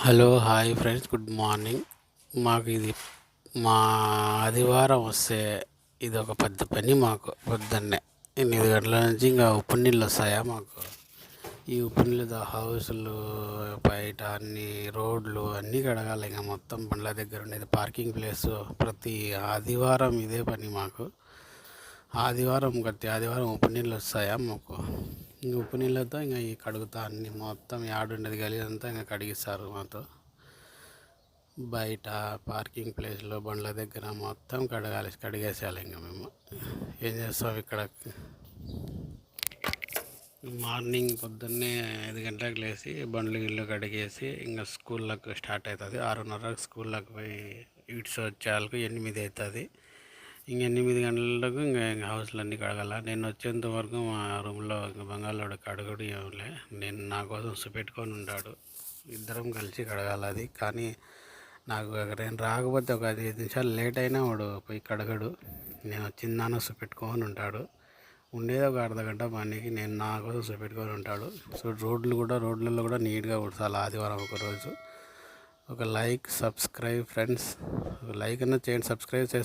Hello hi friends, good morning. మాకు ఇది మా ఆదివారం వస్తే ఇది ఒక పెద్ద పని. మాకు పొద్దున్నే 8 గంటల నుంచి ఇంకా ఉప్పు నీళ్ళు వస్తాయా మాకు. ఈ ఉప్పు నీళ్ళతో హౌసులు బయట అన్ని రోడ్లు అన్నీ కడగాలి. ఇంకా మొత్తం బండ్ల దగ్గర ఉండేది పార్కింగ్ ప్లేస్. ప్రతి ఆదివారం ఇదే పని మాకు. ప్రతి ఆదివారం ఉప్పు నీళ్ళు వస్తాయా మాకు. ఇంక ఉప్పు నీళ్ళతో ఇంకా ఈ కడుగుతా అన్ని మొత్తం యాడుండేది గలీజ్ అంతా ఇంకా కడిగిస్తారు మాతో. బయట పార్కింగ్ ప్లేస్లో బండ్ల దగ్గర మొత్తం కడిగేసేయాలి. ఇంకా మేము ఏం చేస్తాం ఇక్కడ. మార్నింగ్ పొద్దున్నే 5 గంటలకు లేచి బండ్లు గిళ్ళు కడిగేసి ఇంకా స్కూళ్ళకు స్టార్ట్ అవుతుంది. 6:30కు స్కూళ్ళకి పోయి ఇడ్స్ వచ్చేళ్ళకు 8 అవుతుంది. ఇంక 8 గంటలకు ఇంకా హౌస్లు అన్నీ కడగాల. నేను వచ్చేంత వరకు మా రూమ్లో ఇంకా బంగాళోడు కడగడు ఏమిలే. నా కోసం సుపెట్టుకొని ఉంటాడు. ఇద్దరం కలిసి కడగాలి అది. కానీ నేను రాకపోతే ఒక 5 నిమిషాలు లేట్ అయినా వాడు పోయి కడగడు. నేను వచ్చిందాన సుపెట్టుకొని ఉంటాడు. ఉండేది ఒక అర్ధగంట పనికి. నా కోసం సుపెట్టుకొని ఉంటాడు. సో రోడ్లలో కూడా నీట్గా ఉడసాలి ఆదివారం ఒకరోజు. ఒక లైక్, సబ్స్క్రైబ్ ఫ్రెండ్స్. లైక్ అన్నా చేయండి, సబ్స్క్రైబ్ చేసుకోండి.